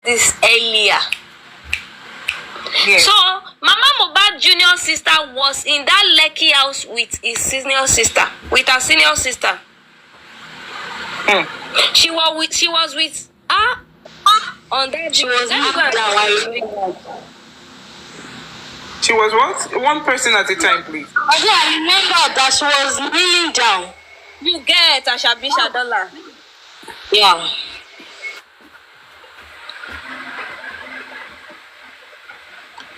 this earlier. Yeah. So Mama Mohbad junior sister was in that Lekki house with his senior sister, with her senior sister. She was with her on that. She was She was what? One person at a time, please. I remember that she was kneeling down. You get Ashabisha dollar. Yeah.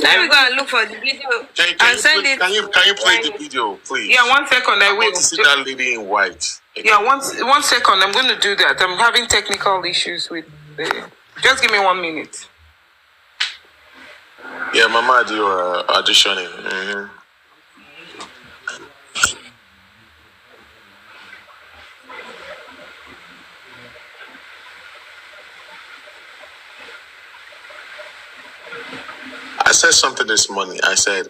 Let me go and look for the video and send it. Can you play the video, please? Yeah, 1 second. I will. To see that lady in white. Yeah, one second. I'm going to do that. I'm having technical issues with the. Just give me 1 minute. Yeah, Mama, do auditioning. I said something this morning. I said,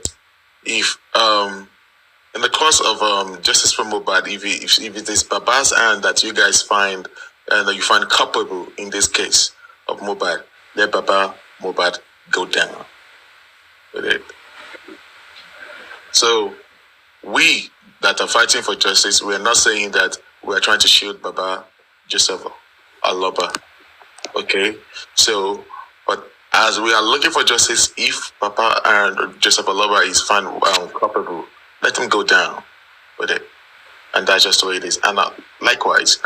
if in the course of justice for Mohbad, if it is Baba's hand that you guys find and that you find culpable in this case of Mohbad, let Baba Mohbad go down with it. So we that are fighting for justice, we are not saying that we are trying to shield Baba Joseph Aloba. Okay, so but as we are looking for justice, if Papa and Joseph Aloba is found culpable, let him go down with it, and that's just the way it is. And likewise,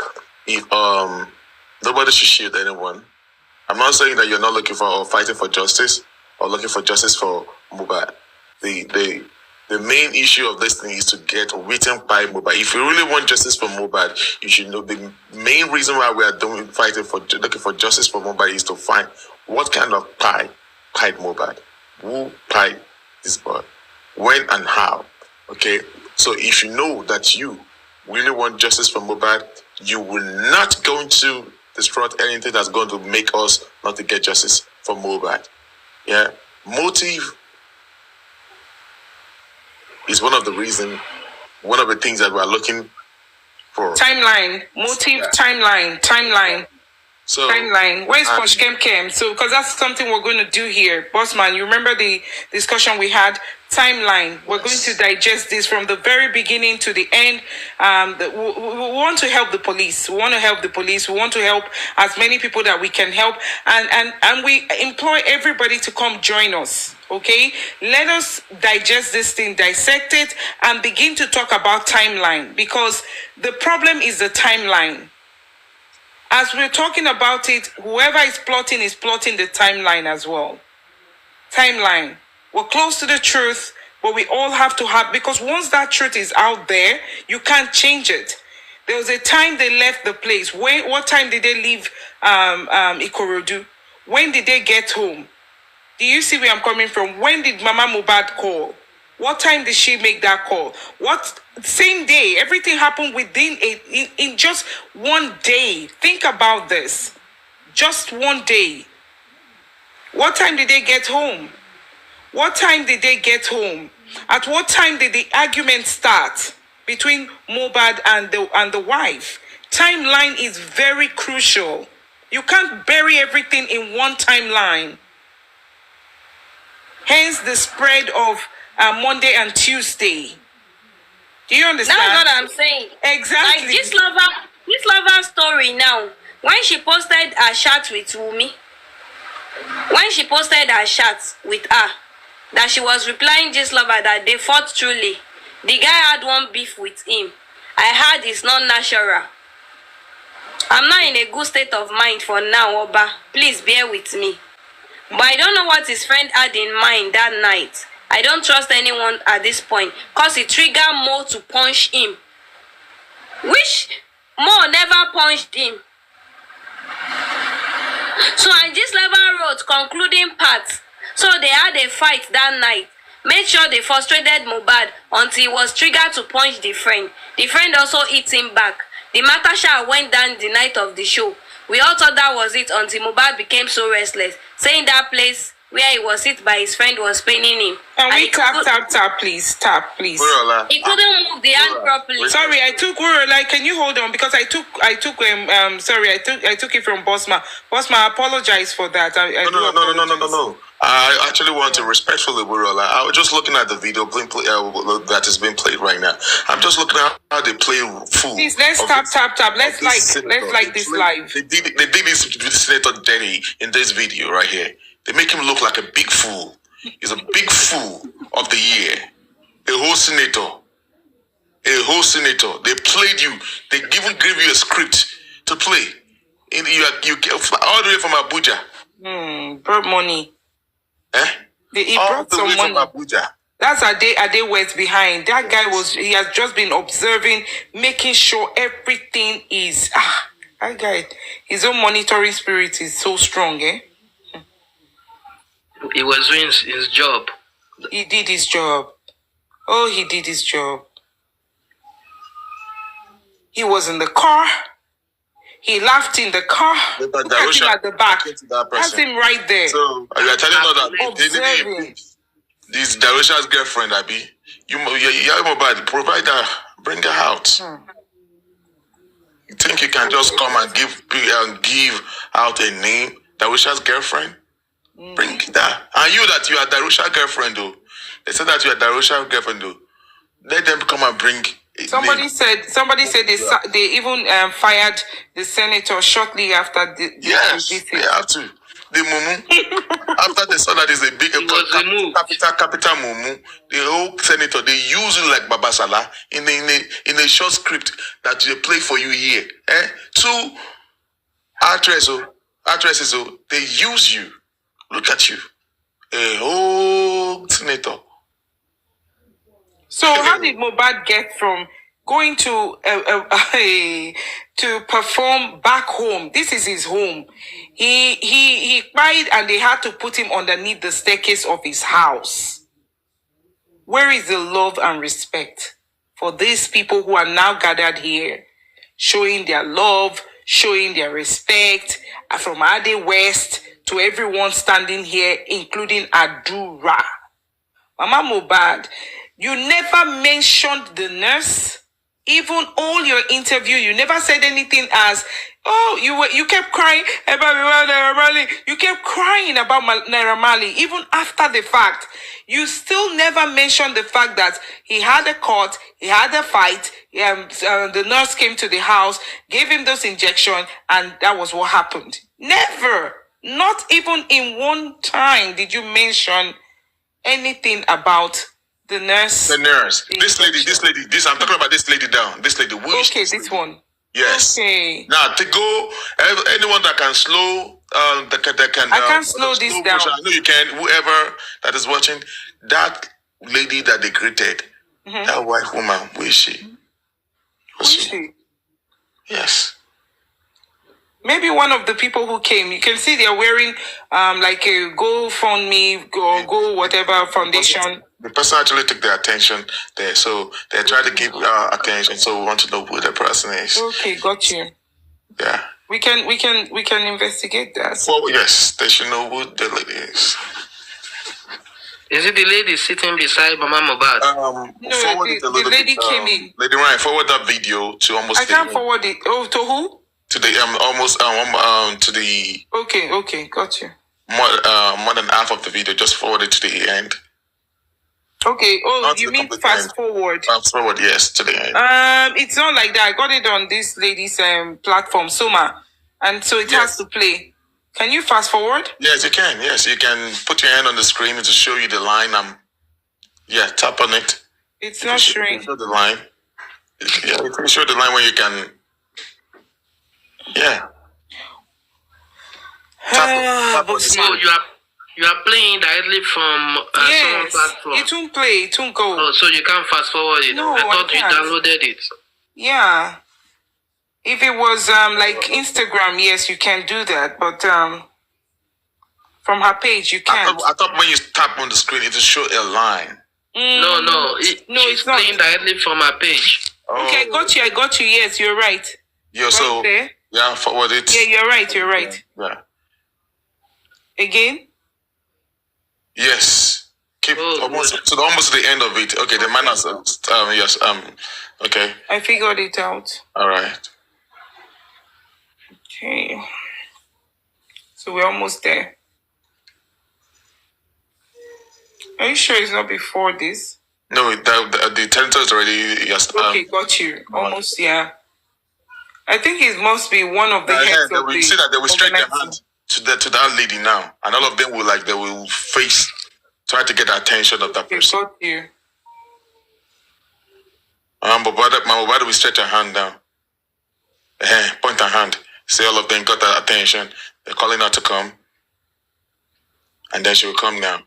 if nobody should shield anyone. I'm not saying that you're not looking for or fighting for justice or looking for justice for Mohbad. The main issue of this thing is to get written by Mohbad. If you really want justice for Mohbad, you should know the main reason why we are looking for justice for Mohbad is to find what kind of pied Mohbad, who pied this boy, when and how. Okay, so if you know that you really want justice for Mohbad, you will not go to destroy anything that's going to make us not to get justice for Mohbad. Yeah, motive is one of the things that we are looking for. Timeline, motive, timeline. So timeline. Where's Posh Kem? So, because that's something we're going to do here, Bossman. You remember the discussion we had? Timeline. We're going to digest this from the very beginning to the end. We want to help the police. We want to help the police. We want to help as many people that we can help, and we employ everybody to come join us. Okay, let us digest this thing, dissect it, and begin to talk about timeline, because the problem is the timeline. As we're talking about it, whoever is plotting the timeline as well. Timeline. We're close to the truth, but we all have to have, because once that truth is out there, you can't change it. There was a time they left the place. What time did they leave Ikorodu? When did they get home? Do you see where I'm coming from? When did Mama Mohbad call? What time did she make that call? Same day? Everything happened within in just 1 day. Think about this. Just 1 day. What time did they get home? What time did they get home? At what time did the argument start between Mohbad and the wife? Timeline is very crucial. You can't bury everything in one timeline. Hence the spread of Monday and Tuesday. Do you understand? That's what I'm saying. Exactly. Like this lover story now. When she posted her chat with Wunmi, when she posted her chat with her, that she was replying this lover that they fought truly. The guy had one beef with him. I heard it's not natural. I'm not in a good state of mind for now, Oba. Please bear with me. But I don't know what his friend had in mind that night. I don't trust anyone at this point, because it triggered Mo to punch him. Which Mo never punched him. So and this level wrote concluding part. So they had a fight that night. Made sure they frustrated Mohbad until he was triggered to punch the friend. The friend also hit him back. The matter sha went down the night of the show. We all thought that was it until Mohbad became so restless, saying that place where he was hit by his friend was paining him. And we tap, please. Tap, please. He couldn't move the hand properly. Sorry, I took like, can you hold on? Because I took it from Bossma. Bossma, I apologize for that. No. I actually want to respectfully, Burola. I was just looking at the video that is being played right now. I'm just looking at how they play fool. Please, let's tap. Let's like this live. They did this senator dirty in this video right here. They make him look like a big fool. He's a big fool of the year. A whole senator. They played you. They even gave you a script to play. And you all the way from Abuja. Brought money. Eh? He brought some money. From Abuja. That's Ade West behind. That guy he has just been observing, making sure everything is that guy, his own monitoring spirit is so strong, eh? He was doing his job. He did his job. Oh, he did his job. He was in the car. He laughed in the car. Look at him at the back. That's him right there. So you are telling us that this Darusha's girlfriend, Abi. You Mohbad, provide her, bring her out. You think you can just come and give out a name? Darusha's girlfriend? Bring that. And you are Darusha's girlfriend, though. They said that you are Darusha's girlfriend, though. Let them come and bring. Somebody said they even fired the senator shortly after the yes, they have to. The Mumu. After they saw that is a big capital Mumu, the whole senator, they use it like Baba Salah in a short script that they play for you here. Two actresses, they use you. Look at you. A whole senator. So how did Mohbad get from going to perform back home? This is his home. He cried and they had to put him underneath the staircase of his house. Where is the love and respect for these people who are now gathered here, showing their love, showing their respect, from Ade West to everyone standing here, including Adura? Mama Mohbad, you never mentioned the nurse. Even all your interview, you never said anything as, you kept crying about Naira Marley. You kept crying about Naira Marley. Even after the fact, you still never mentioned the fact that he had a cut, he had a fight, the nurse came to the house, gave him those injections, and that was what happened. Never, not even in one time did you mention anything about the nurse. This lady. I'm talking about this lady down. This lady. Okay, this one. Yes. Okay. Now to go, anyone that can slow, I can't slow this down. I know you can. Whoever that is watching, that lady that they created, that white woman, who is she? Who is she? Yes. Maybe one of the people who came. You can see they're wearing like a GoFundMe or Go whatever foundation. The person actually took their attention there, so they try to give attention. So we want to know who the person is. Okay, got you. Yeah. We can investigate that. Well, yes, they should know who the lady is. Is it the lady sitting beside Mama Mohbad? No, the lady came in. Lady Ryan, forward that video to almost. I can't forward it. Oh, to who? To the to the. Okay, got you. More than half of the video. Just forward it to the end. Okay. Oh, you mean fast forward? Fast forward, yes, to the end. It's not like that. I got it on this lady's platform, Soma, and so it has to play. Can you fast forward? Yes, you can. Yes, you can put your hand on the screen to show you the line. Tap on it. It's not showing. Show the line. Yeah, you can show the line when you can. Yeah. Tap on So you are playing directly from yes, platform. It won't play. It won't go. Oh, so you can't fast forward it. No, I thought I can't. you downloaded it. Yeah. If it was like Instagram, yes, you can do that. But from her page, you can't. I thought when you tap on the screen, it will show a line. No. She's playing directly from her page. Okay, I got you. Yes, you're right. Yeah, right so there. Yeah, forward it. Yeah, you're right. Yeah. Again? Yes. Keep almost good. to almost the end of it. Okay, the man has yes, okay. I figured it out. All right. Okay. So we're almost there. Are you sure it's not before this? No, the tentacle is already yes. Okay, got you. Almost, yeah. I think it must be one of the heads they of will the see that they will stretch their organizing. hand to that lady now, and all of them will they will face try to get the attention of that Okay, person. got you. But my mother will stretch her hand down. Point her hand. See, all of them got that attention. They're calling her to come, and then she will come now.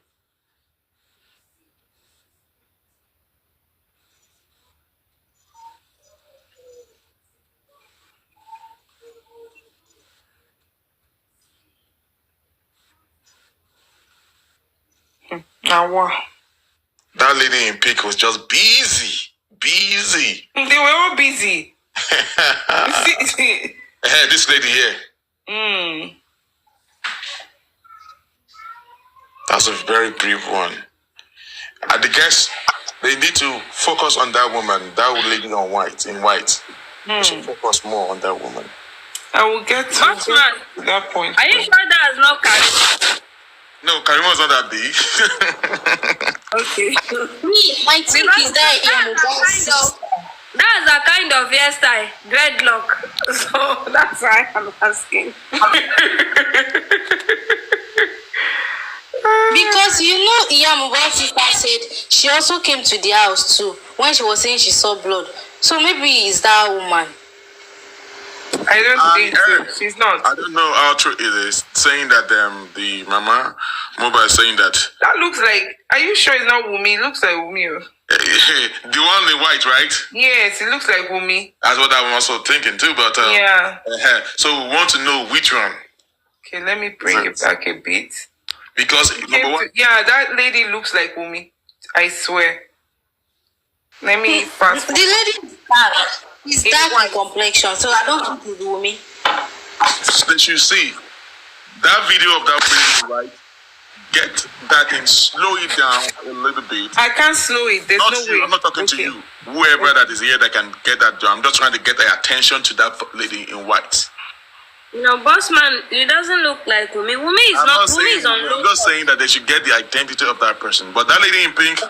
Now what? That lady in pink was just busy. They were all busy. This lady here. That's a very brief one. I guess they need to focus on that woman, that lady in white. They should focus more on that woman. I will get to that point. Are you sure that is not Karim? No, Karima's not that big. Okay. Me, my think is that That's a kind of hairstyle, dreadlock. So that's why I'm asking. because Mohbad's sister said she also came to the house too when she was saying she saw blood. So maybe it's that woman. I don't think so. She's not. I don't know how true it is. Saying that the mama Mohbad is saying that. That looks like. Are you sure it's not Wunmi? It looks like Wunmi. The one in white, right? Yes, it looks like Wunmi. That's what I'm also thinking too. But yeah. So we want to know which one. Okay, let me bring it back a bit. Because number one. That lady looks like Wunmi. I swear. Let me fast. The lady is dark. It's dark in complexion, so I don't think it's Wunmi. That you see that video of that lady, right? Get that and slow it down a little bit. I can't slow it. There's Not no you, way. I'm not talking to you. Whoever that is here that can get that done. I'm just trying to get the attention to that lady in white. Boss man, it doesn't look like Wunmi. Wunmi is Wunmi is on low. I'm just saying that they should get the identity of that person. But that lady in pink,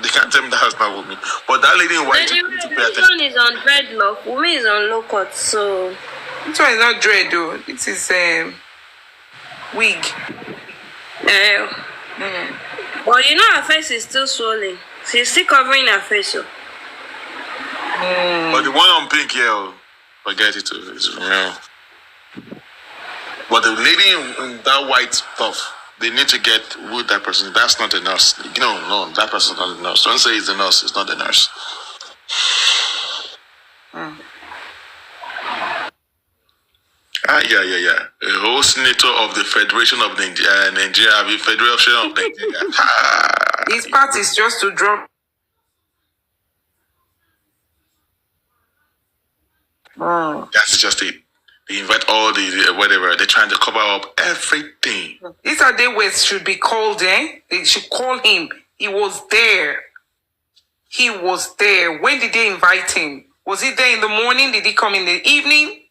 they can't tell me that was not Wunmi. But that lady in white, This one is on dreadlock. Wunmi is on low cut. So this one is not dread though. This is wig. But her face is still swollen. She's still covering her face. So. But the one on pink, yeah, forget it. It's real. But the lady in that white stuff, they need to get who that person. That's not a nurse. No, that person's not a nurse. Don't say it's a nurse. It's not a nurse. Yeah. A whole senator of the Federation of Nigeria, the Federation of Nigeria. His part is just to drop. That's just it. They invite all the whatever. They're trying to cover up everything. These are the words should be called. They should call him. He was there. When did they invite him? Was he there in the morning? Did he come in the evening?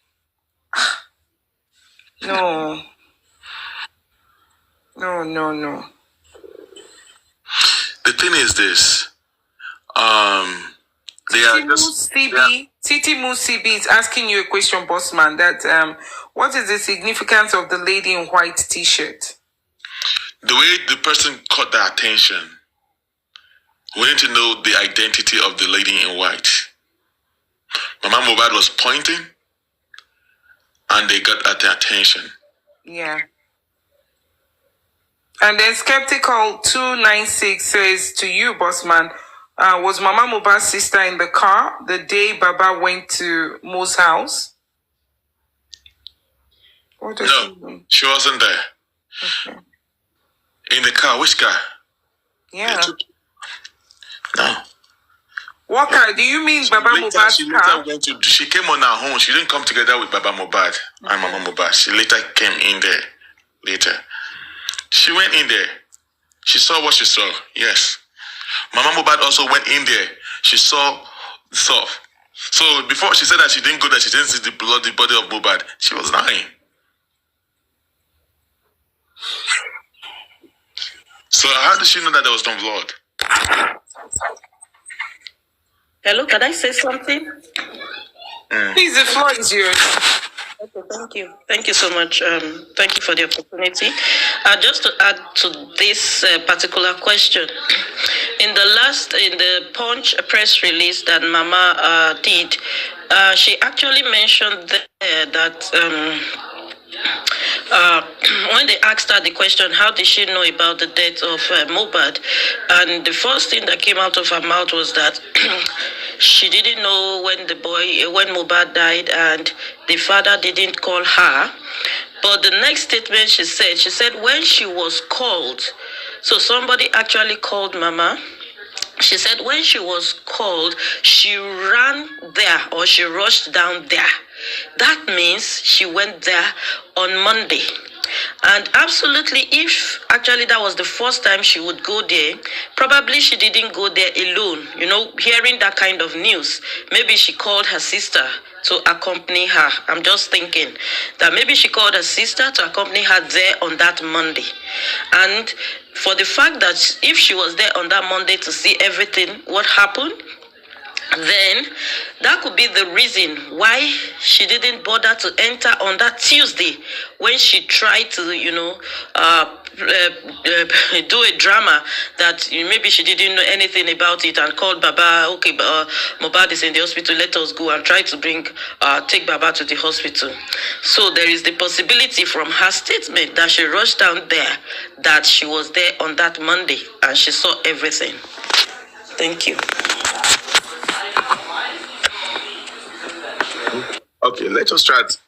No. The thing is this. They are just. CB is asking you a question, Bossman. That what is the significance of the lady in white T-shirt? The way the person caught their attention. We need to know the identity of the lady in white. Mama Mohbad was pointing, and they got at their attention. Yeah. And then Skeptical 296 says to you, Bossman, was Mama Mohbad's sister in the car the day Baba went to Mo's house? No, she wasn't there. Okay. In the car, which car? Yeah. No. What car? Do you mean Baba Mohbad's car? She came on her own. She didn't come together with Baba Mohbad and Mama Mohbad. She later came in there. She went in there. She saw what she saw. Yes. Mama Mohbad also went in there. She saw the stuff. So before she said that she didn't go there, she didn't see the body of Mohbad. She was lying. So how did she know that there was no blood? Hello, can I say something? Please, the floor is yours. Okay, thank you. Thank you so much. Thank you for the opportunity. Just to add to this particular question, in the Punch press release that Mama did, she actually mentioned there that when they asked her the question, how did she know about the death of Mohbad? And the first thing that came out of her mouth was that she didn't know when Mohbad died, and the father didn't call her. But the next statement she said when she was called, so somebody actually called Mama. She said when she was called, she ran there, or she rushed down there. That means she went there on Monday. And absolutely, if actually that was the first time she would go there, probably she didn't go there alone. You know, hearing that kind of news, maybe she called her sister to accompany her. I'm just thinking that maybe she called her sister to accompany her there on that Monday. And for the fact that if she was there on that Monday to see everything, what happened, then that could be the reason why she didn't bother to enter on that Tuesday when she tried to, do a drama that maybe she didn't know anything about it and called Baba. Okay, Mohbad is in the hospital, let us go, and try to take Baba to the hospital. So there is the possibility from her statement that she rushed down there, that she was there on that Monday and she saw everything. Thank you. Okay, let us start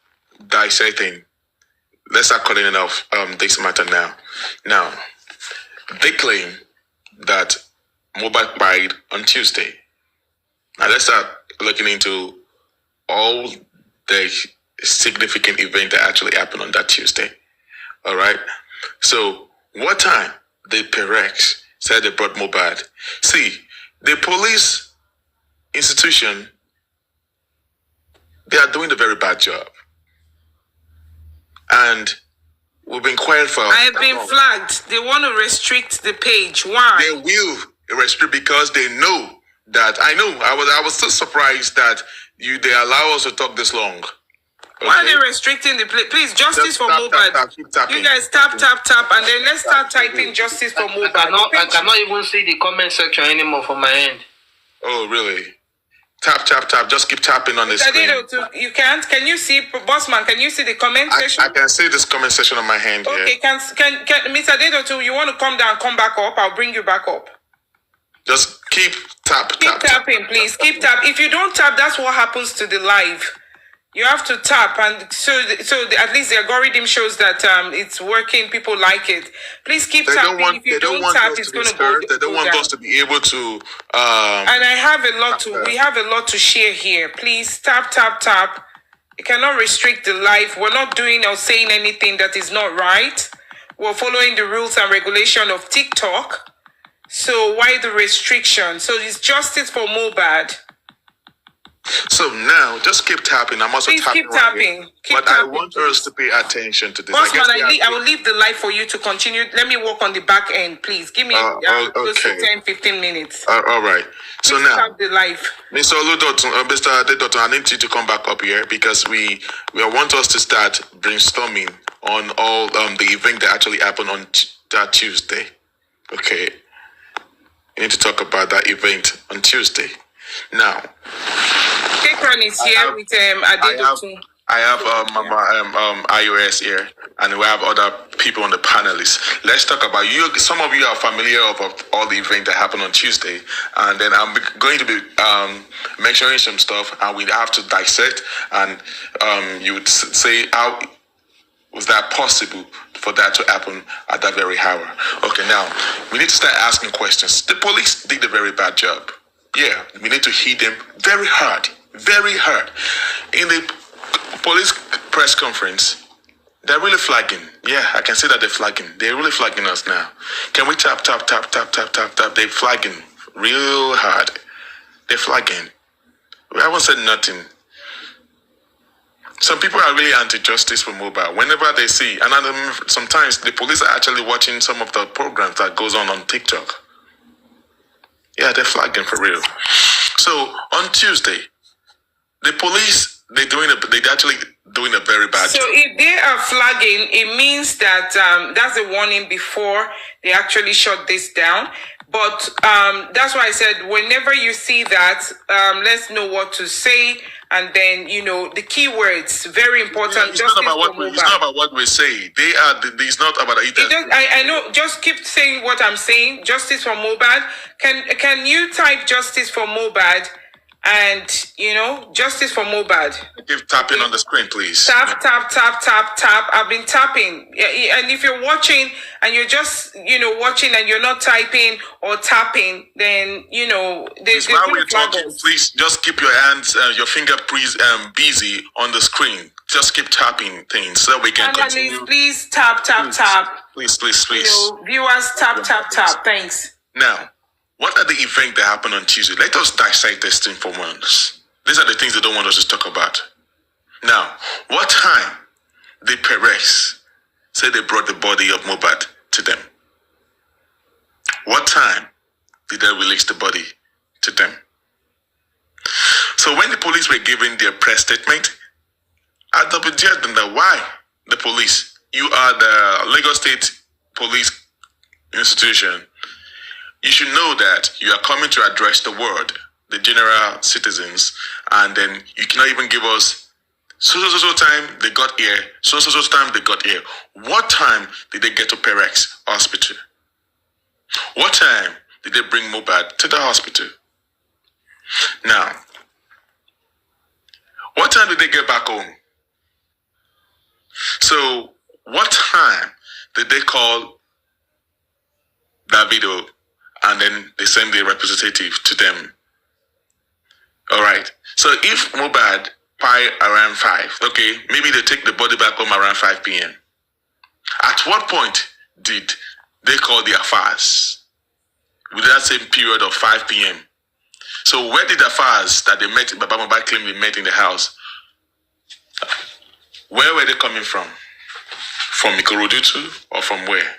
dissecting. Let's start calling it off this matter now. Now, they claim that Mohbad died on Tuesday. Now let's start looking into all the significant event that actually happened on that Tuesday. All right. So, what time did Perex said they brought Mohbad? See, the police institution, they are doing a very bad job. And we've been quiet for... I have been flagged. They want to restrict the page. Why? They will restrict because they know that... I know. I was so surprised that they allow us to talk this long. Okay? Why are they restricting the play? Please, justice for Mohbad. Keep tapping. You guys tap, and then let's start typing justice for Mohbad. I cannot even see the comment section anymore from my end. Oh, really? Tap. Just keep tapping on the screen. You can't? Can you see, Bossman, can you see the comment section? I can see this comment section on my hand here. Okay, can Mr. Dedo, you want to come down, come back up? I'll bring you back up. Just keep tapping, please. Keep tap. If you don't tap, that's what happens to the live. You have to tap, and so at least the algorithm shows that it's working. People like it. Please keep tapping. If you don't tap, it's going to go. They don't want us to be able to. And I have a lot to. We have a lot to share here. Please tap. You cannot restrict the live. We're not doing or saying anything that is not right. We're following the rules and regulation of TikTok. So why the restriction? So it's justice for Mohbad. So now, just keep tapping. I'm also Please tapping. Keep tapping. I want us to pay attention to this. Bossman, I will leave the live for you to continue. Let me work on the back end, please. Give me close to 10-15 minutes. All right. So please now, tap the live. Mr. Oludotun, Mr. Adedoton, I need you to come back up here because we want us to start brainstorming on all the event that actually happened on that Tuesday. Okay. We need to talk about that event on Tuesday. Now, Kekron is here with Adedoton. I have iOS here, and we have other people on the panelists. Let's talk about you. Some of you are familiar of all the events that happened on Tuesday, and then I'm going to be mentioning some stuff, and we have to dissect. And you would say, how was that possible for that to happen at that very hour? Okay, now we need to start asking questions. The police did a very bad job. Yeah, we need to hit them very hard. In the police press conference, They're really flagging. Yeah, I can see that they're flagging. They're really flagging us now. Can we tap? They're flagging real hard. They're flagging. We haven't said nothing. Some people are really anti-justice for Mohbad. Whenever they see, and sometimes the police are actually watching some of the programs that goes on TikTok. Yeah, they're flagging for real. So on Tuesday, the police they're actually doing a very bad job. So if they are flagging, it means that that's a warning before they actually shut this down. But that's why I said whenever you see that, let's know what to say, and then the keywords very important. It's not about what we say. It's not about it. I know. Just keep saying what I'm saying. Justice for Mohbad. Can you type justice for Mohbad? And justice for Mohbad. Keep tapping on the screen, please. Tap. I've been tapping. And if you're watching and you're just watching and you're not typing or tapping, then there's while we're talking, please just keep your hands, your finger busy on the screen. Just keep tapping things so we can continue. Please tap. Please. Viewers, tap. Thanks. Now, what are the events that happened on Tuesday? Let us dissect this thing for once. These are the things they don't want us to talk about. Now, what time did Perez say they brought the body of Mohbad to them? What time did they release the body to them? So when the police were giving their press statement, I double-checked them that why the police? You are the Lagos State Police Institution. You should know that you are coming to address the world, the general citizens, and then you cannot even give us so time they got here, so time they got here. What time did they get to Perez Hospital? What time did they bring Mohbad to the hospital? Now, what time did they get back home? So, what time did they call Davido and then they send the representative to them? All right. So if Mohbad by around 5, okay, maybe they take the body back home around 5 p.m. At what point did they call the affairs? With that same period of 5 p.m. So where did the affairs that they met, Baba Mohbad claimed they met in the house, where were they coming from? From Ikorodu or from where?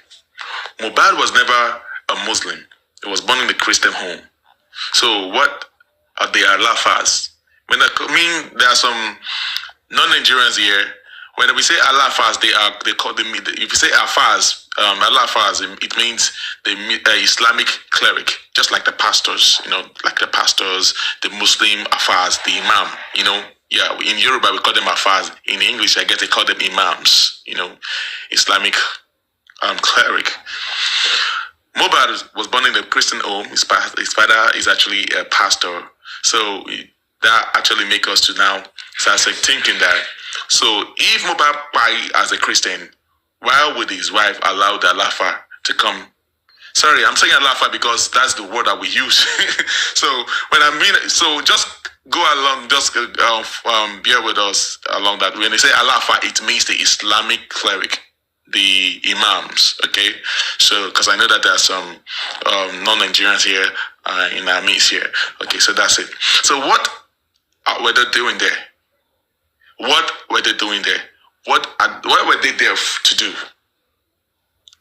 Mohbad was never a Muslim. He was born in a Christian home. So what are the Alafas? When there are some non-Nigerians here. When we say Alafas, they call them. If you say Afas, Alafas, it means the Islamic cleric, just like the pastors. Like the pastors, the Muslim Afas, the Imam. Yeah, in Yoruba we call them Afas. In English, I guess they call them Imams. Islamic cleric. Mohbad was born in a Christian home. His father is actually a pastor. So that actually makes us to now start thinking that. So if Mohbad died as a Christian, why would his wife allow the Alafa to come? Sorry, I'm saying Alafa because that's the word that we use. So just go along, just bear with us along that. When they say Alafa, it means the Islamic cleric, the imams, okay? So, because I know that there are some non-Nigerians here in our midst here. Okay, so that's it. So what were they doing there? What were they doing there? What were they there to do?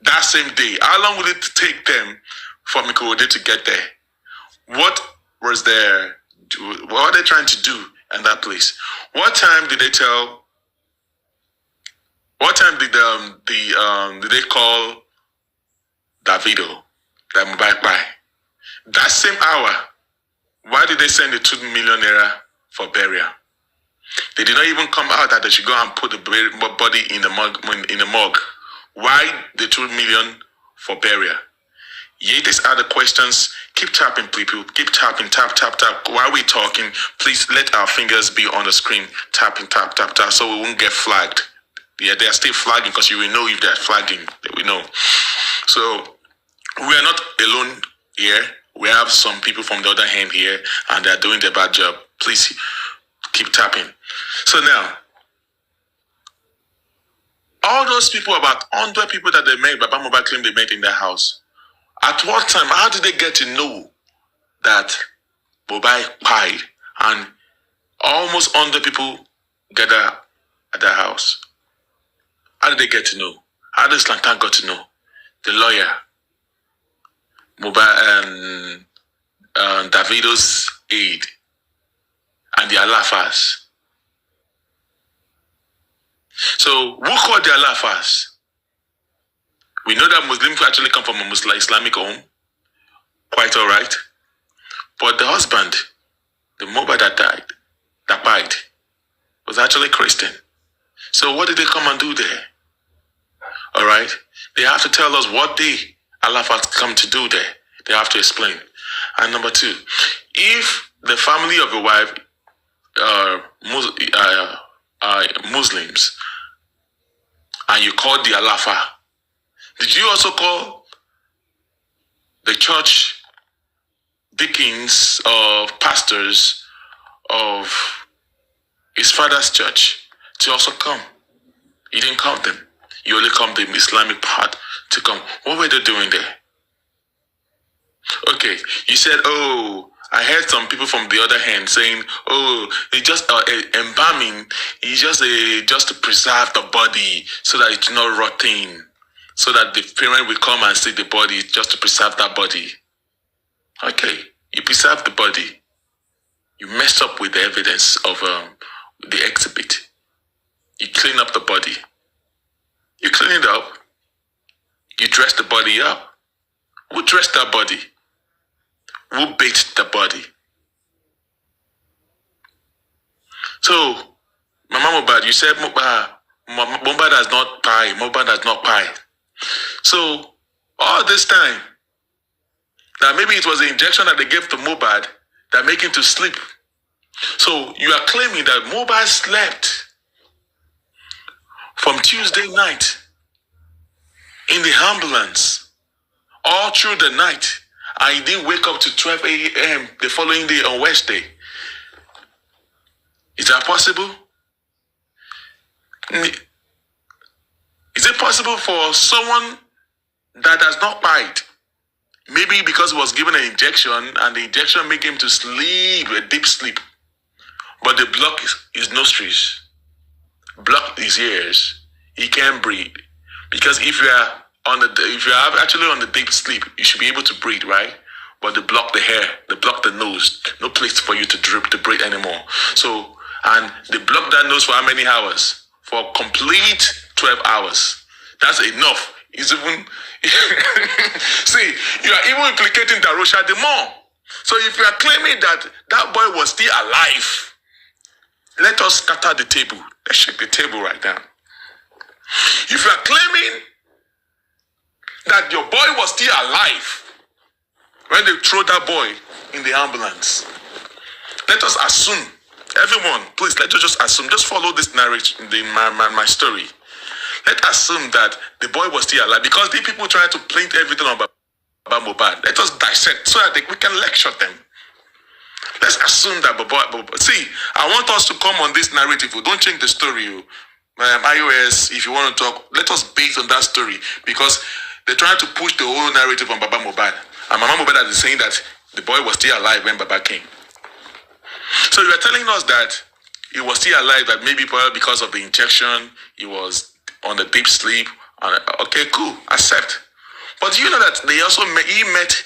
That same day, how long would it take them from Ikorodu to get there? What was there? What were they trying to do in that place? What time did they tell? What time did they call Davido, that Mohbad by? That same hour, why did they send the 2 million naira for burial? They did not even come out that they should go and put the body in the morgue. Why the 2 million for burial? Yeah, these are the questions. Keep tapping, people. Keep tapping, tap. While we're talking, please let our fingers be on the screen. Tapping, tap, so we won't get flagged. Yeah, they are still flagging because you will know if they're flagging. We know. So we are not alone here. We have some people from the other hand here, and they're doing their bad job. Please keep tapping. So now, all those people, about 100 people that they met, Baba Mohbad claimed they met in their house. At what time? How did they get to know that Mohbad died and almost 100 people gather at their house? How did they get to know? How did Slantan got to know? The lawyer, Mohbad, Davido's aide, and the Alafas. So, who called the Alafas? We know that Muslims actually come from a Muslim Islamic home. Quite all right. But the husband, the Mohbad that died, was actually Christian. So what did they come and do there? All right. They have to tell us what they, Alafas, come to do there. They have to explain. And number two, if the family of your wife are Muslims and you call the Alafa, did you also call the church deacons or pastors of his father's church to also come? You didn't call them. You only called the Islamic part to come. What were they doing there? Okay, you said, oh, I heard some people from the other hand saying, oh, they just embalming, it's just to preserve the body so that it's not rotting, so that the parent will come and see the body just to preserve that body. Okay, you preserve the body. You mess up with the evidence of the exhibit. You clean up the body. You clean it up. You dress the body up. Who dressed that body? Who bathed the body? So, Mama Mohbad, you said Mohbad has not pie. Mohbad has not pie. So, all this time, that maybe it was the injection that they gave to Mohbad that made him to sleep. So, you are claiming that Mohbad slept from Tuesday night in the ambulance all through the night, and he didn't wake up to 12 a.m. the following day on Wednesday. Is that possible? Is it possible for someone that has not died, maybe because he was given an injection and the injection made him to sleep, a deep sleep, but they block his nostrils, block his ears, he can't breathe? Because if you are actually on the deep sleep, you should be able to breathe, right? But they block the hair, they block the nose, no place for you to breathe anymore. So, and they block that nose for how many hours? For complete 12 hours. That's enough. It's even see, you are even implicating Darosha the more. So if you are claiming that that boy was still alive, let us scatter the table. Let's shake the table right now. If you are claiming that your boy was still alive when they throw that boy in the ambulance, let us assume, everyone, please, let us just assume, just follow this narration, my story. Let's assume that the boy was still alive, because the people trying to paint everything about Mohbad. Let us dissect so that we can lecture them. Let's assume that see, I want us to come on this narrative. Don't change the story. iOS, if you want to talk, let us base on that story, because they're trying to push the whole narrative on Baba Mohbad. And Mama Mohbad is saying that the boy was still alive when Baba came. So you are telling us that he was still alive, that maybe because of the injection, he was on the deep sleep. Okay, cool, accept. But you know that they also he met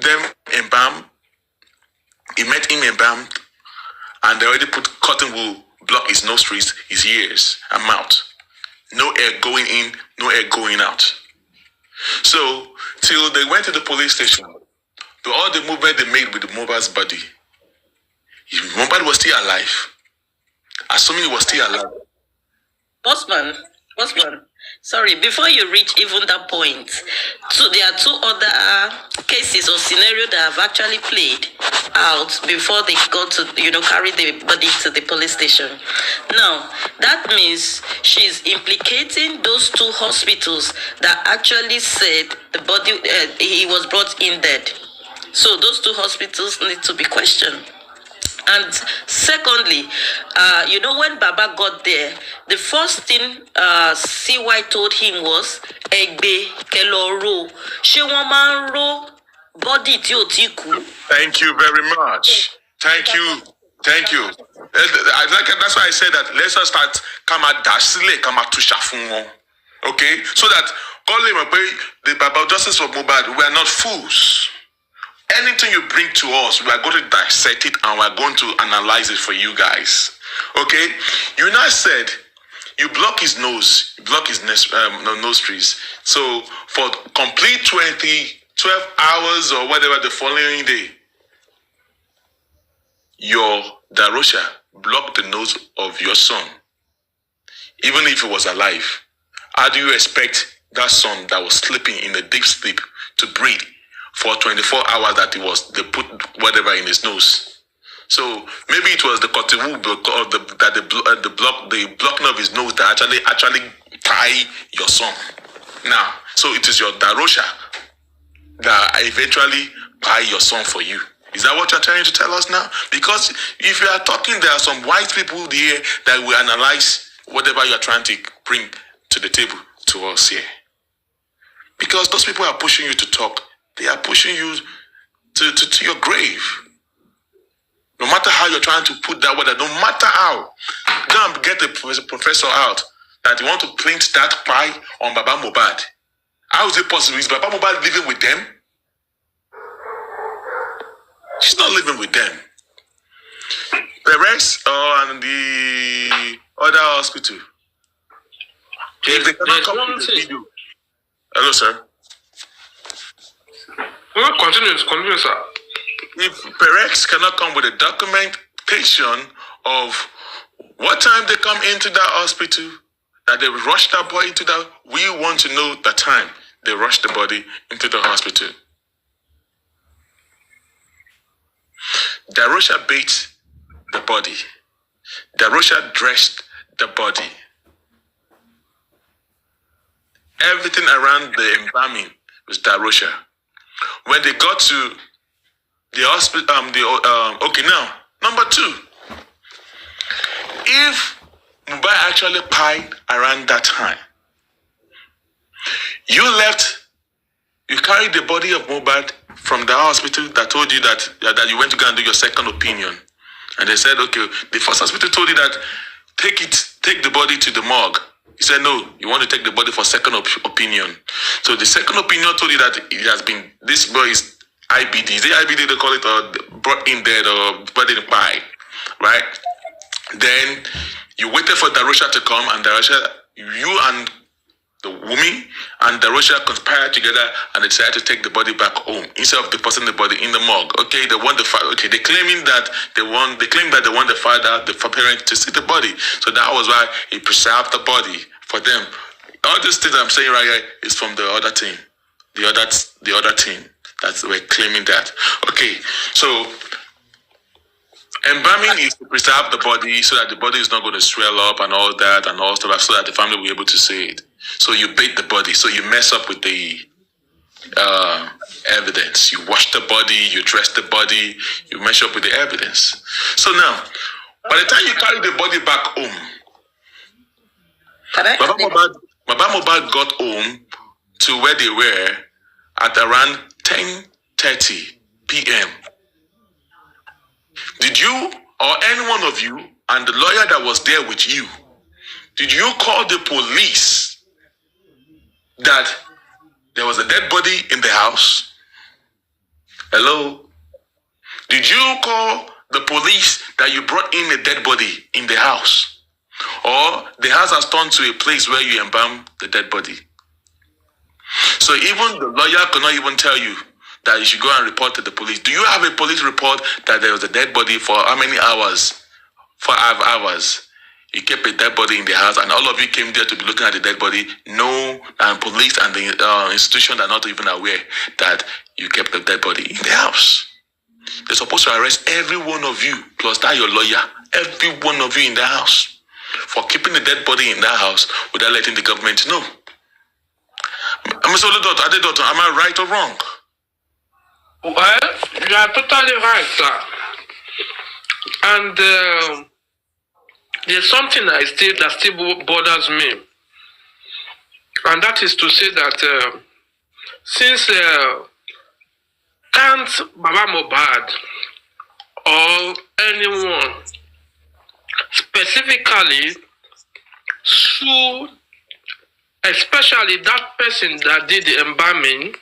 them embalmed. He met him embalmed, and they already put cotton wool, block his nostrils, his ears, and mouth. No air going in, no air going out. So, till they went to the police station, to all the movement they made with the Mohbad's body, Mohbad was still alive. Assuming he was still alive. Bossman, sorry, before you reach even that point, there are two other cases or scenarios that have actually played out before they got to, carry the body to the police station. Now, that means she's implicating those two hospitals that actually said the body, he was brought in dead. So those two hospitals need to be questioned. And secondly, you know, when Baba got there, the first thing CY told him was, Egbe keloro, she woman ro body ti o ti ku. Thank you very much. Thank you. Thank you. That's why I said that let's just start kama dasile kama tushafungo. Okay? So that all the Bible justice for Mohbad, we are not fools. Anything you bring to us, we are going to dissect it and we are going to analyze it for you guys. Okay? You now said you block his nose, you block his nostrils. So for complete 12 hours or whatever the following day, your Darosha blocked the nose of your son, even if he was alive. How do you expect that son that was sleeping in a deep sleep to breathe for 24 hours that they put whatever in his nose? So maybe it was the cotiwu or the blocking of his nose that actually tie your son. Now, so it is your Darosha that eventually buy your son for you. Is that what you're trying to tell us now? Because if you are talking, there are some wise people here that will analyze whatever you're trying to bring to the table to us here. Because those people are pushing you to talk. They are pushing you to your grave. No matter how you're trying to put that word, no matter how, go and get a professor out that you want to print that pie on Baba Mohbad. How is it possible? Is Baba Mohbad living with them? She's not living with them. The rest and the other hospital. If they cannot come to the video. Hello, sir. Continue, sir. If Perex cannot come with a documentation of what time they come into that hospital, that they rush that boy into that, we want to know the time they rushed the body into the hospital. Darosha beat the body. Darosha dressed the body. Everything around the embalming was Darosha. When they got to the hospital, okay, now, number 2. If Mohbad actually pied around that time, you carried the body of Mohbad from the hospital that told you that you went to go and do your second opinion. And they said, okay, the first hospital told you that take the body to the morgue. You said, no, you want to take the body for second opinion. So the second opinion told you that this boy is IBD. Is it IBD they call it, or brought in dead or brought in by, right? Then you waited for Darosha to come, and Darosha, you and the Wunmi and Darosha conspired together and they decided to take the body back home instead of depositing the body in the morgue. Okay, they want the father. Okay, they claim that they want the father, the parent to see the body. So that was why he preserved the body for them. All these things I'm saying right here is from the other team, the other team that we're claiming that. Okay, so embalming is to preserve the body so that the body is not going to swell up and all that and all stuff, so that the family will be able to see it. So you bait the body, so you mess up with the evidence. You wash the body, you dress the body, you mess up with the evidence. So now, by the time you carry the body back home, Baba Mohbad got home to where they were at around 10:30 p.m. Did you or any one of you and the lawyer that was there with you, did you call the police that there was a dead body in the house? Hello? Did you call the police that you brought in a dead body in the house? Or the house has turned to a place where you embalm the dead body? So even the lawyer could not even tell you that you should go and report to the police. Do you have a police report that there was a dead body for how many hours? 5 hours. You kept a dead body in the house and all of you came there to be looking at the dead body. No, and police and the institution are not even aware that you kept the dead body in the house. They're supposed to arrest every one of you, plus that your lawyer, every one of you in the house, for keeping the dead body in that house without letting the government know. Mr. Adedoto, am I right or wrong? Well, you are totally right, sir. And there's something that still bothers me, and that is to say that since can't Baba Mohbad or anyone specifically sue, especially that person that did the embalming,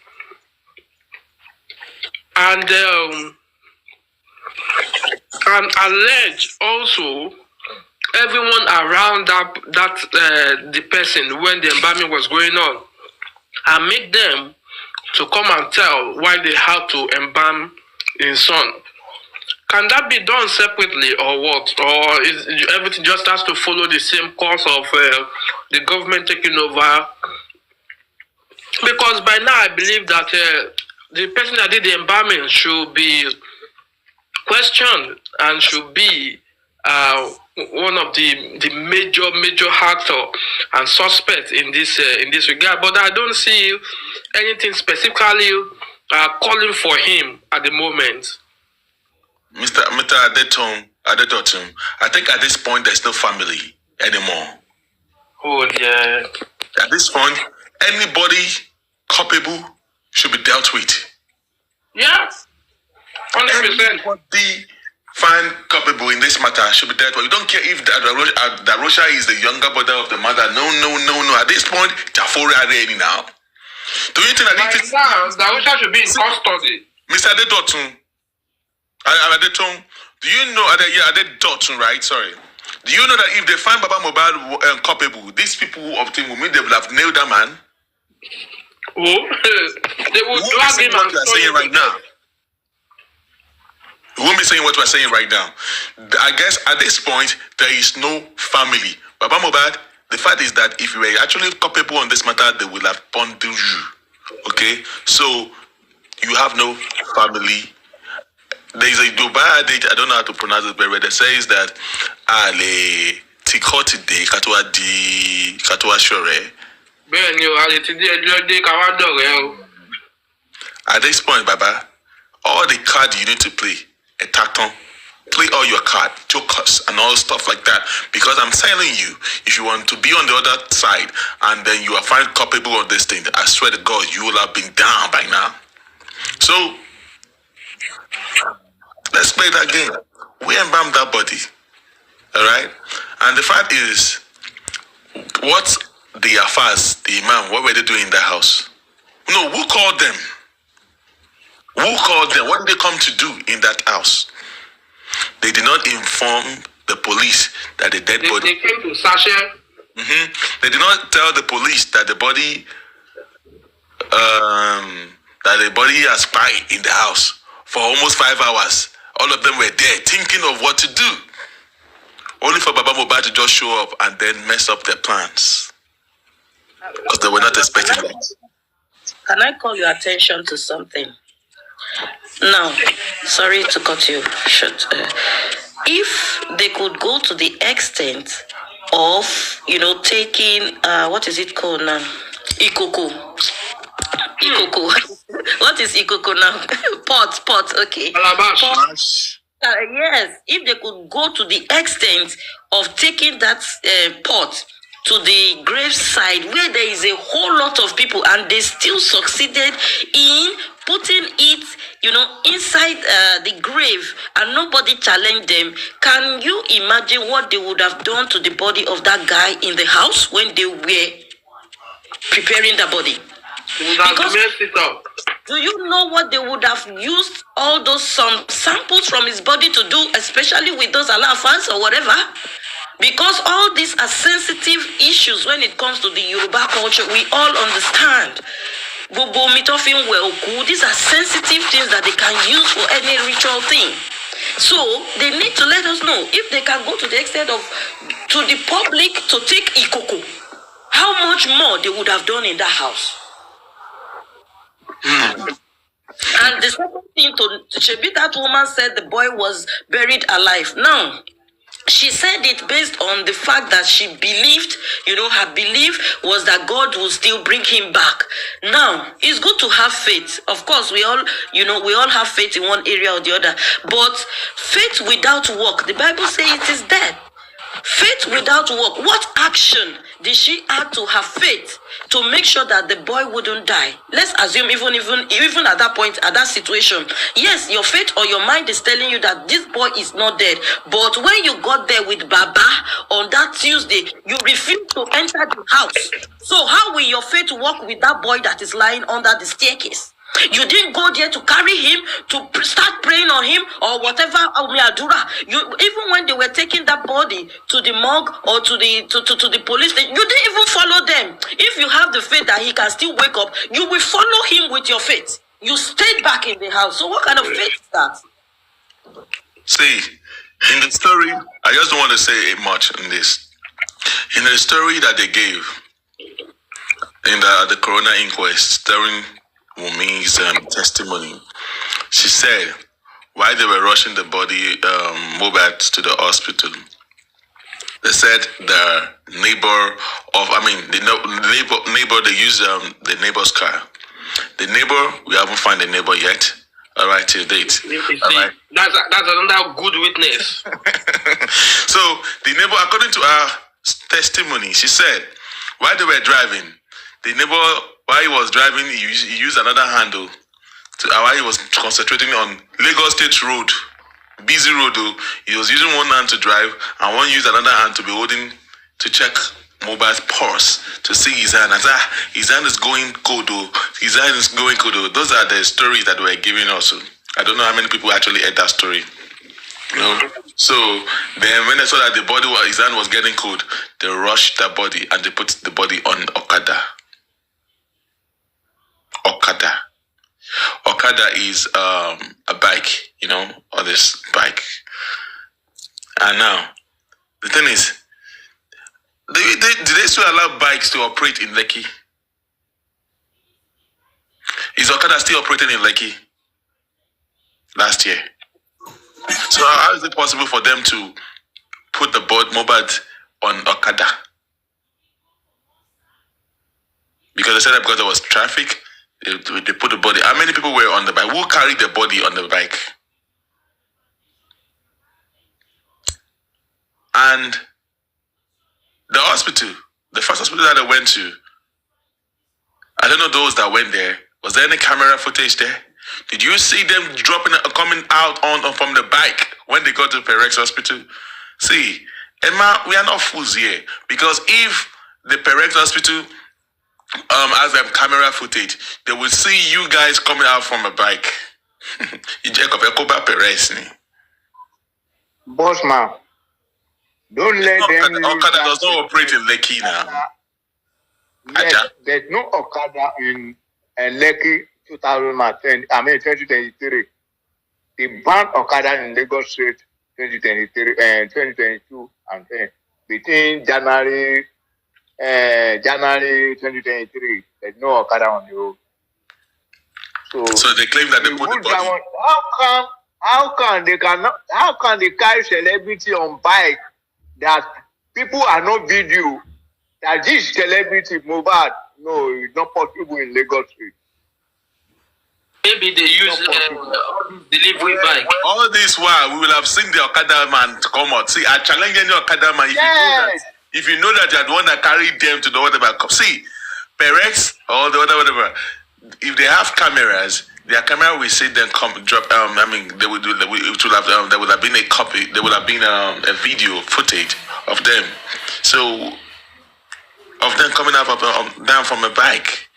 and allege also everyone around the person when the embalming was going on, and make them to come and tell why they have to embalm his son. Can that be done separately or what? Or is everything just has to follow the same course of the government taking over? Because by now I believe that the person that did the embalming should be questioned and should be one of the major actor and suspect in this regard. But I don't see anything specifically calling for him at the moment. Mr. Adetotun, I think at this point there's no family anymore. Oh yeah. At this point, anybody culpable should be dealt with. Yeah. 100%. Anybody found culpable in this matter should be dealt with. You don't care if Darosha is the younger brother of the mother. No. At this point, Jafori are ready now. Do you think that it is Darosha should be in custody? Mr. Adetotun? Do you know Adetotun, right? Sorry. Do you know that if they find Baba Mohbad culpable, these people of Team Wunmi, they will have nailed that man? Oh, they will drag him what we are saying right now. We won't be saying what we are saying right now. I guess at this point, there is no family. Baba Mohbad, the fact is that if you were actually culpable on this matter, they will have bundled you. Okay? So, you have no family. There is a Dubai adage, I don't know how to pronounce it very well, that says that Ale Tikoti de Katwa di Katwa Shore. At this point, Baba, all the cards you need to play, a taton, play all your cards, jokers, and all stuff like that. Because I'm telling you, if you want to be on the other side and then you are found culpable of this thing, I swear to God, you will have been down by now. So, let's play that game. We embalmed that body. Alright? And the fact is, what the Afars, the Imam, what were they doing in the house? No, who called them? Who called them? What did they come to do in that house? They did not inform the police that the dead body... They came to Sasha. They did not tell the police that the body... has died in the house for almost 5 hours. All of them were there thinking of what to do. Only for Baba Mohbad to just show up and then mess up their plans. Because they were not expecting that. Can I call your attention to something? Now, sorry to cut you short. If they could go to the extent of, taking, what is it called now? Ikoko. What is Ikoko now? Pot, okay. Calabash. Yes, if they could go to the extent of taking that pot to the graveside where there is a whole lot of people and they still succeeded in putting it, inside the grave and nobody challenged them, can you imagine what they would have done to the body of that guy in the house when they were preparing the body? Because do you know what they would have used all those samples from his body to do, especially with those Allah fans or whatever? Because all these are sensitive issues when it comes to the Yoruba culture. We all understand. These are sensitive things that they can use for any ritual thing. So they need to let us know if they can go to the extent of to the public to take Ikoko, how much more they would have done in that house. And the second thing, to Shebi, that woman said the boy was buried alive. Now, she said it based on the fact that she believed, her belief was that God will still bring him back. Now, it's good to have faith. Of course, we all have faith in one area or the other. But faith without work, the Bible says it is dead. Faith without work. What action did she add to her faith to make sure that the boy wouldn't die? Let's assume even at that point, at that situation, yes, your faith or your mind is telling you that this boy is not dead. But when you got there with Baba on that Tuesday, you refused to enter the house. So how will your faith work with that boy that is lying under the staircase? You didn't go there to carry him, to start praying on him or whatever. Even when they were taking that body to the morgue or to the police station, you didn't even follow them. If you have the faith that he can still wake up, you will follow him with your faith. You stayed back in the house. So what kind of faith is that? See, in the story, I just don't want to say much in this. In the story that they gave in the coroner inquest during Wunmi's testimony, she said while they were rushing the body, Mohbad, to the hospital, they said the neighbor they used the neighbor's car. The neighbor, we haven't found the neighbor yet. All right, till date. All right. That's another good witness. So the neighbor, according to her testimony, she said while they were driving, the neighbor, while he was driving, he used another handle while he was concentrating on Lagos State Road, busy road. He was using one hand to drive and one used another hand to be holding to check Mohbad's pulse to see his hand. And his hand is going cold. His hand is going cold. Those are the stories that were giving us. I don't know how many people actually heard that story. So then when they saw that his hand was getting cold, they rushed the body and they put the body on Okada. Okada is a bike, or this bike. And now, the thing is, did they still allow bikes to operate in Lekki? Is Okada still operating in Lekki? Last year. So how is it possible for them to put the Mohbad on Okada? Because they said that because there was traffic, they put the body. How many people were on the bike? Who carried the body on the bike? And the hospital, the first hospital that I went to, I don't know those that went there. Was there any camera footage there? Did you see them coming out from the bike when they got to Perex Hospital? See, Emma, we are not fools here. Because if the Perex Hospital has a camera footage, they will see you guys coming out from a bike. Boss man, don't let them. Okada does not operate in Lekki now. Yes, there's no Okada in Lekki 2023. They banned Okada in Lagos State 2023 and 2022 and between January 2023. There's no Okada on the road. So they claim that they put the body. How can they carry celebrity on bike that people are not video that this celebrity Mohbad? No, it's not possible in Lagos State. Maybe they use delivery bike. All this while, we will have seen the Okada man to come out. See, I challenge any Okada man. If you know that you are the one that carried them to the whatever. See, Perex or the whatever. If they have cameras, their camera will see them drop. There would have been a copy. There would have been a video footage of them. So, of them coming up down from a bike.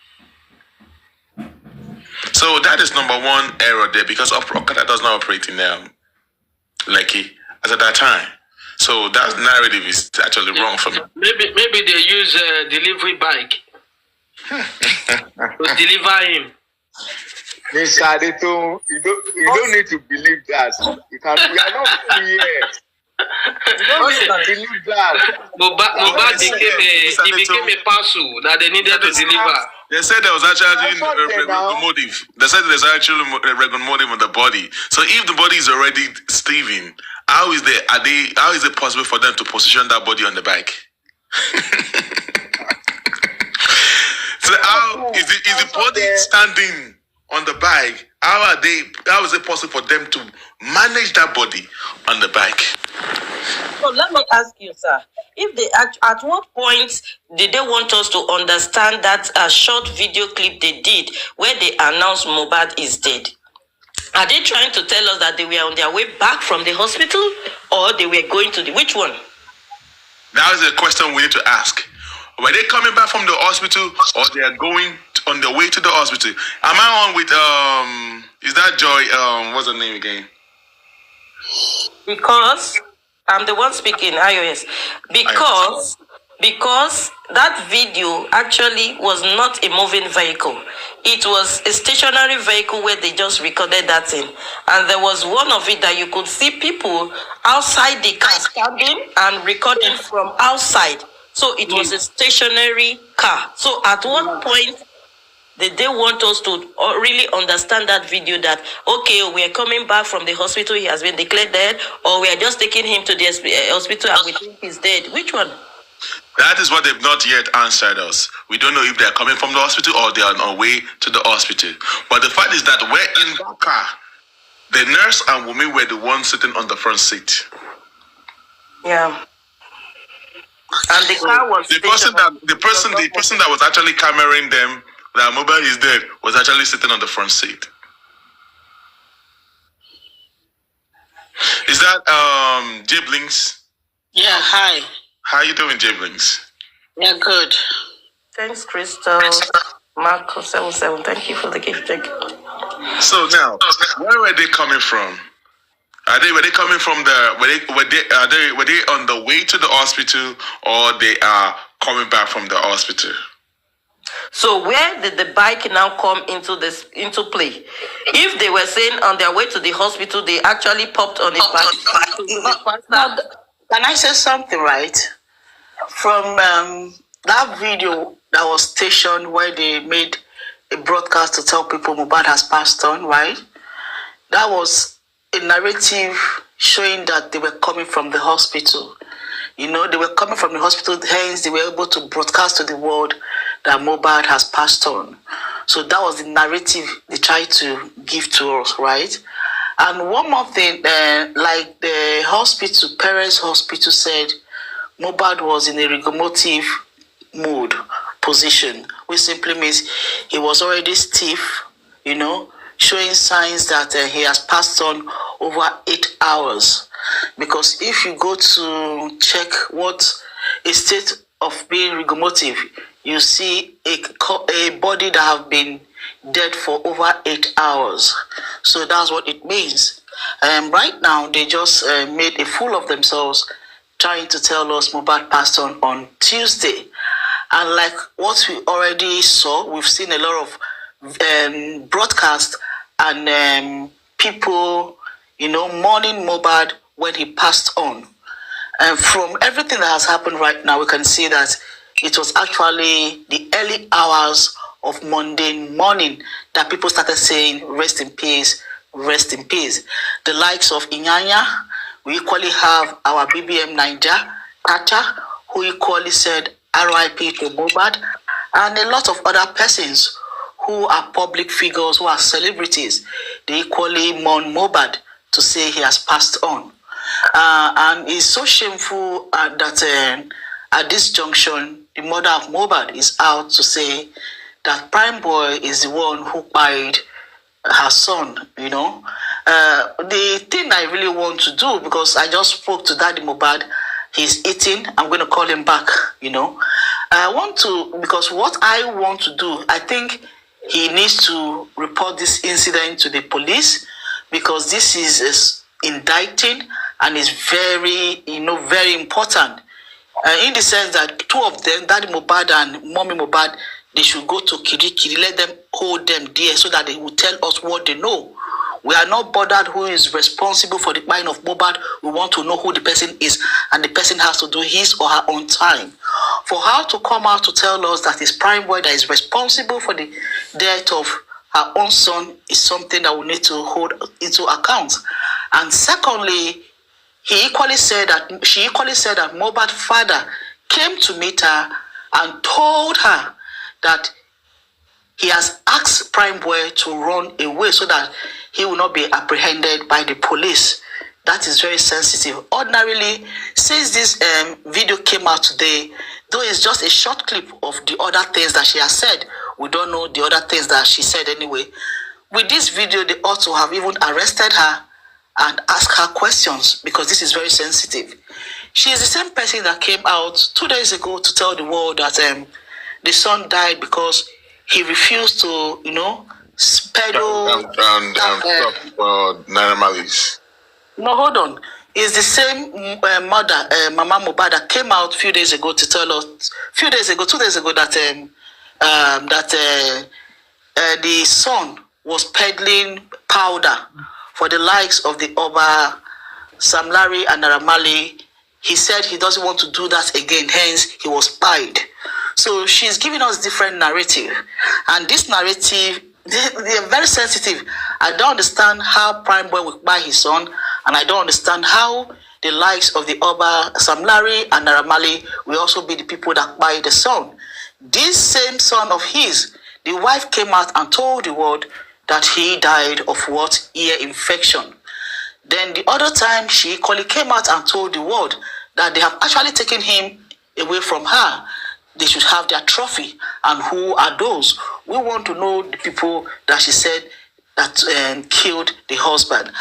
So that is number one error there because Okada does not operate in Lekki as at that time. So that narrative is actually wrong for me. Maybe they use a delivery bike to deliver him. Mr. Adeto, you don't need to believe that. We are not here. You don't need to believe that. Mohbad became a parcel that they needed to deliver. They said there was actually a motive. They said there's actually a motive on the body. So if the body is already Steven how is it possible for them to position that body on the bike? So how is the body standing on the bike? How is it possible for them to manage that body on the bike? So let me ask you, sir. If they at what point did they want us to understand that a short video clip they did where they announced Mohbad is dead? Are they trying to tell us that they were on their way back from the hospital, or they were going to which one? That is a question we need to ask. Were they coming back from the hospital, or they are going on their way to the hospital? Am I on with is that Joy? What's her name again? Because I'm the one speaking, iOS. Because that video actually was not a moving vehicle. It was a stationary vehicle where they just recorded that thing. And there was one of it that you could see people outside the car standing and recording from outside. So it was a stationary car. So at what point did they want us to really understand that video that, okay, we are coming back from the hospital, he has been declared dead, or we are just taking him to the hospital and we think he's dead? Which one? That is what they've not yet answered us. We don't know if they are coming from the hospital or they are on their way to the hospital. But the fact is that we're in the car. The nurse and Wunmi were the ones sitting on the front seat. Yeah. And the car was the person that was actually cameraing them, that Mohbad is dead, was actually sitting on the front seat. Is that Jiblings? Yeah, hi. How you doing, Jiblings? Yeah, good. Thanks, Crystal. Marco 77. Thank you for the gift. Thank you. So now, where were they coming from? Were they coming from were they on the way to the hospital, or they are coming back from the hospital? So where did the bike now come into play? If they were saying on their way to the hospital, they actually popped on the bike. Now, can I say something, right? From that video that was stationed where they made a broadcast to tell people Mohbad has passed on, right? That was a narrative showing that they were coming from the hospital. You know, they were coming from the hospital, hence they were able to broadcast to the world that Mohbad has passed on. So that was the narrative they tried to give to us, right? And one more thing, like the hospital, Parents Hospital said, Mohbad was in a rigomotive mood, position, which simply means he was already stiff, you know, showing signs that he has passed on over 8 hours. Because if you go to check what a state of being rigomotive, you see a body that have been dead for over 8 hours. So that's what it means. Right now, they just made a fool of themselves trying to tell us Mohbad passed on Tuesday. And like what we already saw, we've seen a lot of broadcasts and people, you know, mourning Mohbad when he passed on. And from everything that has happened right now, we can see that it was actually the early hours of Monday morning that people started saying, rest in peace, rest in peace. The likes of Inyanya, we equally have our BBM Niger, Tata, who equally said RIP to Mohbad, and a lot of other persons who are public figures, who are celebrities. They equally mourn Mohbad to say he has passed on. And it's so shameful that at this junction, the mother of Mohbad is out to say that Prime Boy is the one who buried her son, you know. The thing I really want to do, because I just spoke to Daddy Mohbad, he's eating, I'm going to call him back, you know. I want to, because what I want to do, I think he needs to report this incident to the police, because this is indicting and is very, you know, very important. In the sense that two of them, Daddy Mohbad and Mommy Mohbad, they should go to Kirikiri, let them hold them there so that they will tell us what they know. We are not bothered who is responsible for the mind of Mohbad. We want to know who the person is, and the person has to do his or her own time. For her to come out to tell us that it's Prime Boy that is responsible for the death of her own son is something that we need to hold into account. And secondly, she equally said that Mohbad's father came to meet her and told her that he has asked Prime Boy to run away so that he will not be apprehended by the police. That is very sensitive. Ordinarily, since this video came out today, though it's just a short clip of the other things that she has said, we don't know the other things that she said anyway. With this video, they ought to have even arrested her and asked her questions because this is very sensitive. She is the same person that came out 2 days ago to tell the world that the son died because he refused to, peddle. No, hold on. It's the same mother, Mama Mohbad, that came out a few days ago to tell us, 2 days ago, that the son was peddling powder for the likes of the Oba, Sam Larry, and Naramali. He said he doesn't want to do that again, hence he was spied. So she's giving us different narrative. And this narrative, they are very sensitive. I don't understand how Prime Boy will buy his son, and I don't understand how the likes of the Oba, Sam Larry, and Naramali will also be the people that buy the son. This same son of his, the wife came out and told the world that he died of what? Ear infection. Then the other time, she equally came out and told the world that they have actually taken him away from her. They should have their trophy. And who are those? We want to know the people that she said that killed the husband.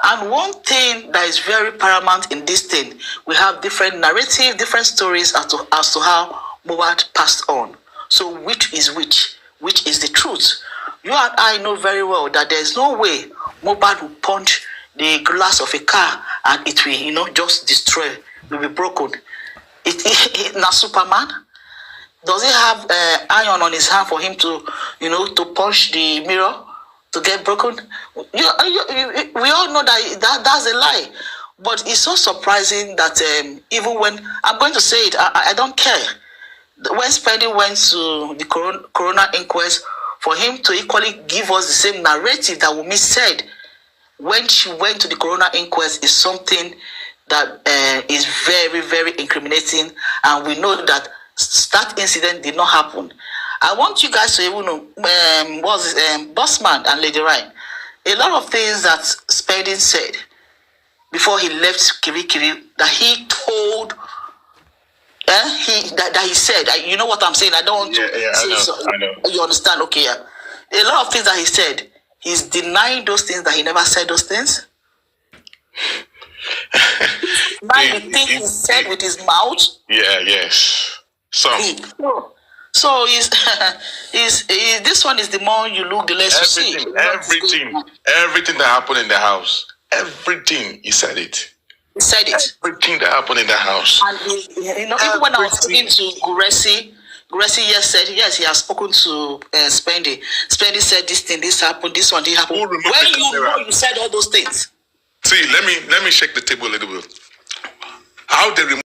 And one thing that is very paramount in this thing, we have different narrative, different stories as to how Mohbad passed on. So which is which? Which is the truth? You and I know very well that there is no way Mohbad will punch the glass of a car and it will, just destroy, will be broken. Now Superman, does he have iron on his hand for him to, to punch the mirror to get broken? We all know that's a lie. But it's so surprising that even when, I'm going to say it, I don't care. When Speedy went to the corona inquest, for him to equally give us the same narrative that Wunmi said when she went to the corona inquest is something that is very, very incriminating, and we know that that incident did not happen. I want you guys to even know, Bossman and Lady Ryan, a lot of things that Spedding said before he left Kirikiri that he told, that he said, you know what I'm saying? I don't want to say so. I know. You understand? Okay, yeah. A lot of things that he said, he's denying those things that he never said those things. The thing he said with his mouth. Yeah, yes. So is this one is the more you look, the less you see. Everything that happened in the house, everything, he said it. He said it. Everything that happened in the house. And even when I was speaking to Guresi said yes, he has spoken to Spendy. Spendy said this thing, this happened, this one didn't happen. When you said all those things. See, let me shake the table a little bit. How they remove